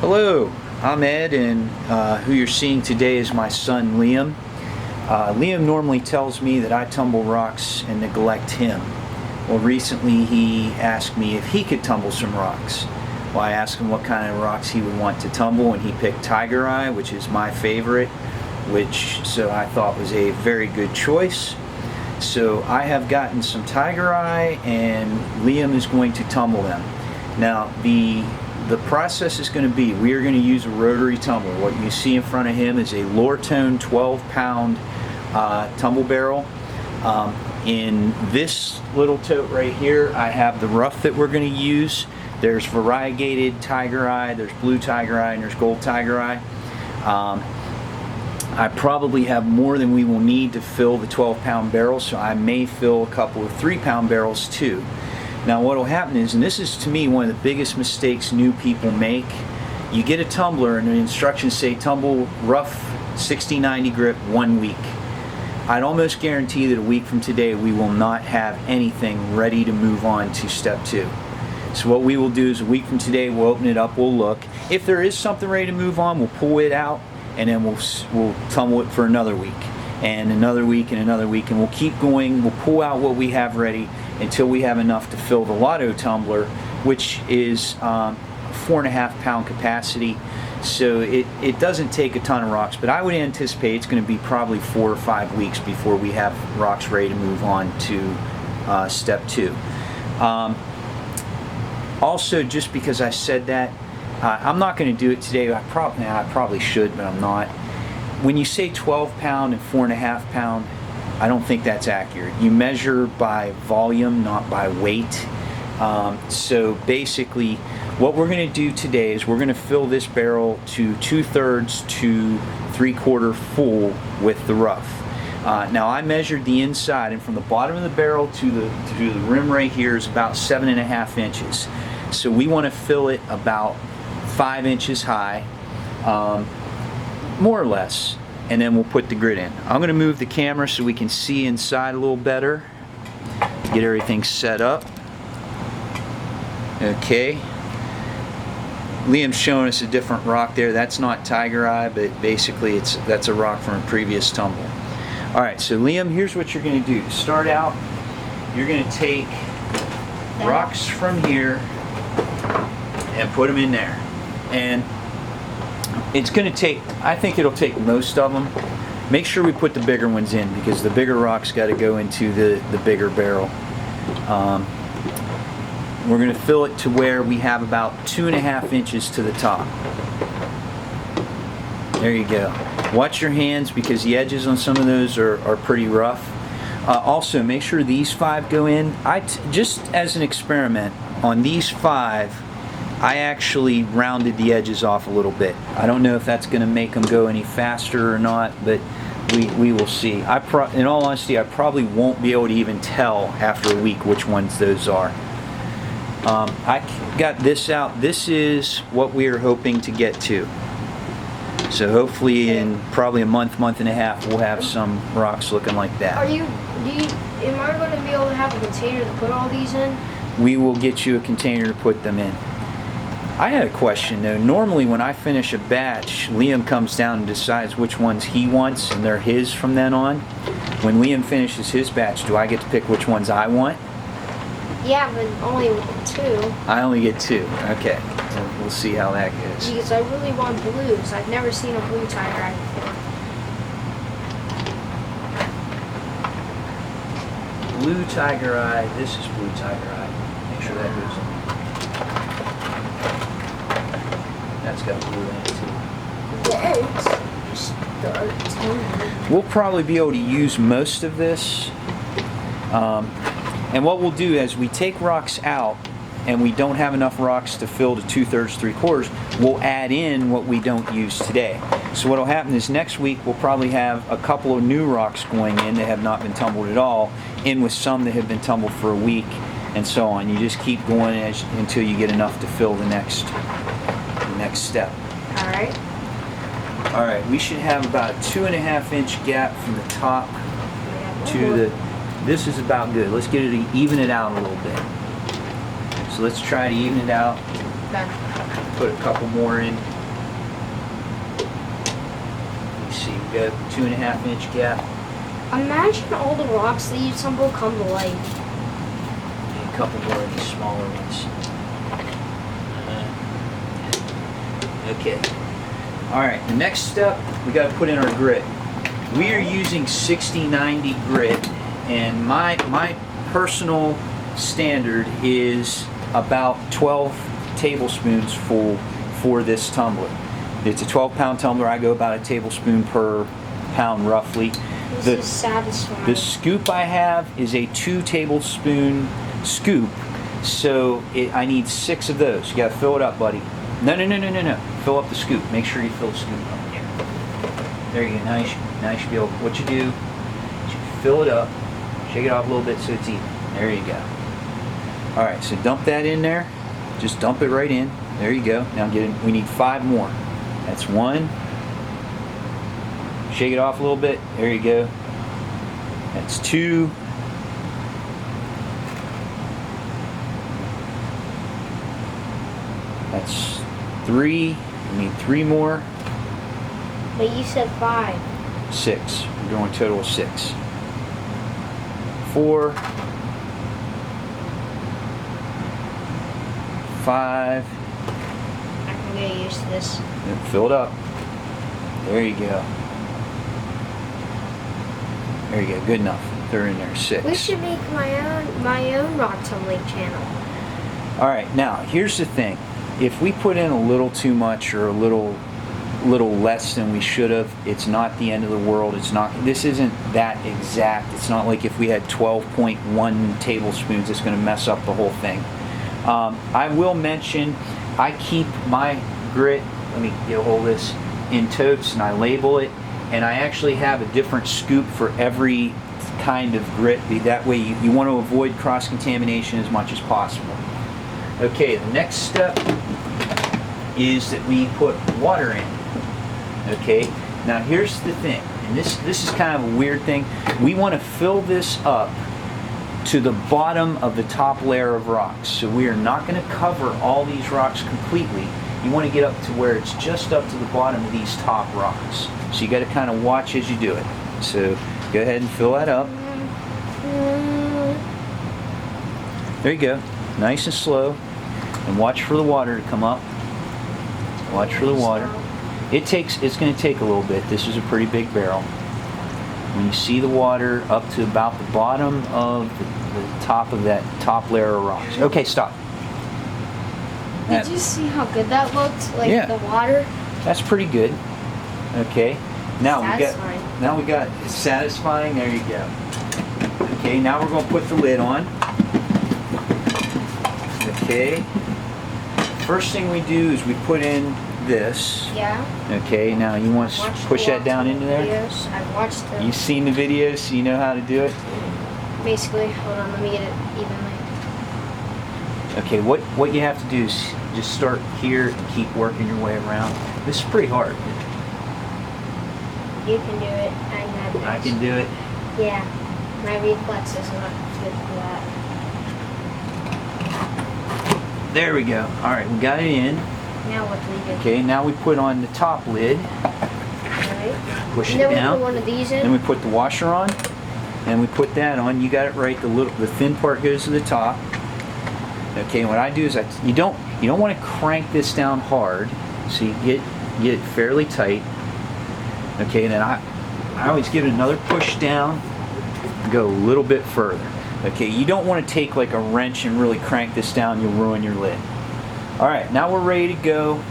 Hello, I'm Ed, and who you're seeing today is my son Liam. Liam normally tells me that I tumble rocks and neglect him. Well, recently he asked me if he could tumble some rocks. Well, I asked him what kind of rocks he would want to tumble, and he picked Tiger Eye, which is my favorite, so I thought was a very good choice. So I have gotten some Tiger Eye, and Liam is going to tumble them. Now, the process is going to be, we are going to use a rotary tumbler. What you see in front of him is a Lortone 12-pound tumble barrel. In this little tote right here, I have the rough that we're going to use. There's variegated Tiger Eye, there's blue Tiger Eye, and there's gold Tiger Eye. I probably have more than we will need to fill the 12-pound barrel, so I may fill a couple of 3-pound barrels too. Now what will happen is, and this is to me one of the biggest mistakes new people make, you get a tumbler and the instructions say tumble rough 60-90 grip 1 week. I'd almost guarantee that a week from today we will not have anything ready to move on to step 2. So what we will do is a week from today we'll open it up, we'll look. If there is something ready to move on, we'll pull it out and then we'll tumble it for another week and another week and another week, and we'll keep going. We'll pull out what we have ready until we have enough to fill the Lotto tumbler, which is 4.5 pound capacity. So it doesn't take a ton of rocks, but I would anticipate it's going to be probably 4 or 5 weeks before we have rocks ready to move on to step 2. Also, just because I said that, I'm not going to do it today. I probably should, but I'm not. When you say 12 pound and 4.5 pound, I don't think that's accurate. You measure by volume, not by weight. So basically, what we're going to do today is we're going to fill this barrel to 2/3 to 3/4 full with the rough. Now I measured the inside, and from the bottom of the barrel to the rim right here is about 7.5 inches. So we want to fill it about 5 inches high, more or less, and then we'll put the grit in. I'm going to move the camera so we can see inside a little better, get everything set up. Okay, Liam's showing us a different rock there. That's not Tiger Eye, but basically that's a rock from a previous tumble. Alright, so Liam, here's what you're going to do. To start out, you're going to take rocks from here and put them in there. And it's going to take, I think it'll take most of them. Make sure we put the bigger ones in, because the bigger rocks got to go into the bigger barrel. We're going to fill it to where we have about 2.5 inches to the top. There you go. Watch your hands, because the edges on some of those are pretty rough. Also, make sure these 5 go in. Just as an experiment, on these 5, I actually rounded the edges off a little bit. I don't know if that's going to make them go any faster or not, but we will see. In all honesty, I probably won't be able to even tell after a week which ones those are. I got this out. This is what we are hoping to get to. So hopefully in probably a month and a half, we'll have some rocks looking like that. Am I going to be able to have a container to put all these in? We will get you a container to put them in. I had a question though. Normally when I finish a batch, Liam comes down and decides which ones he wants, and they're his from then on. When Liam finishes his batch, do I get to pick which ones I want? Yeah, but only 2. I only get 2. Okay. We'll see how that goes. Because I really want blues. I've never seen a blue Tiger Eye before. Blue Tiger Eye. This is blue Tiger Eye. Make sure that goes in. That's got blue in it too. We'll probably be able to use most of this. And what we'll do is we take rocks out and we don't have enough rocks to fill to 2/3, 3/4, we'll add in what we don't use today. So what will happen is next week we'll probably have a couple of new rocks going in that have not been tumbled at all, in with some that have been tumbled for a week, and so on. You just keep going until you get enough to fill the next step. Alright. Alright, we should have about a 2.5 inch gap from the top to the... This is about good. Let's get it to even it out a little bit. So let's try to even it out. Okay. Put a couple more in. see, we got a 2.5 inch gap. Imagine all the rocks that you tumble come to life. And a couple more of these smaller ones. Okay. Alright, the next step, we got to put in our grit. We are using 60/90 grit, and my personal standard is about 12 tablespoons full for this tumbler. It's a 12-pound tumbler. I go about a tablespoon per pound roughly. This is satisfying. The scoop I have is a 2 tablespoon scoop, so I need 6 of those. You got to fill it up, buddy. No. Fill up the scoop. Make sure you fill the scoop up here. There you go. Now you should be able. What you do is you fill it up, shake it off a little bit so it's even. There you go. All right, so dump that in there. Just dump it right in. There you go. Now we need 5 more. That's 1. Shake it off a little bit. There you go. That's 2. That's 3. We need 3 more. But you said 5. 6. We're doing a total of 6. 4. 5. I can get used to this. Yep, fill it up. There you go. There you go. Good enough. They're in there. 6. We should make my own rock tumbling channel. All right. Now here's the thing. If we put in a little too much or a little less than we should have, it's not the end of the world. It's not. This isn't that exact. It's not like if we had 12.1 tablespoons, it's going to mess up the whole thing. I will mention, I keep my grit, let me get a hold of this, in totes, and I label it, and I actually have a different scoop for every kind of grit. That way you want to avoid cross-contamination as much as possible. Okay, the next step is that we put water in. Okay, now here's the thing, and this is kind of a weird thing. We want to fill this up to the bottom of the top layer of rocks. So we are not going to cover all these rocks completely. You want to get up to where it's just up to the bottom of these top rocks. So you got to kind of watch as you do it. So go ahead and fill that up. There you go. Nice and slow. And watch for the water to come up. Watch for the water. It's going to take a little bit. This is a pretty big barrel. When you see the water up to about the bottom of the top of that top layer of rocks. Okay, stop. Did you see how good that looked? Like Yeah. the water? That's pretty good. Okay. Now Satisfying. we got it's satisfying. There you go. Okay, now we're going to put the lid on. Okay. First thing we do is we put in this. Yeah. Okay, now you want to push that down into there? Videos. I've watched them. You've seen the videos, so you know how to do it? Basically, hold on, let me get it evenly. Okay, what you have to do is just start here and keep working your way around. This is pretty hard. You can do it. I got this. I can do it. Yeah. My reflex is not good for that. There we go. All right, we got it in. Now what do we do? Okay, now we put on the top lid. Alright. Push And it then we down. put one of these in. Then we put the washer on, and we put that on. You got it right. The thin part goes to the top. Okay, and what I do is you don't want to crank this down hard, so you get it fairly tight. Okay, and then I always give it another push down, and go a little bit further. Okay, you don't want to take like a wrench and really crank this down. You'll ruin your lid. All right, now we're ready to go.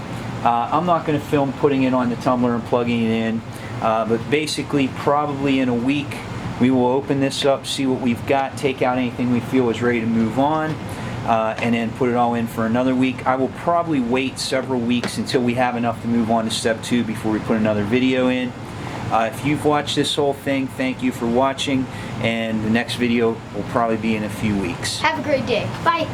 I'm not going to film putting it on the tumbler and plugging it in, but basically probably in a week we will open this up, see what we've got, take out anything we feel is ready to move on, and then put it all in for another week. I will probably wait several weeks until we have enough to move on to step 2 before we put another video in. If you've watched this whole thing, thank you for watching, and the next video will probably be in a few weeks. Have a great day. Bye.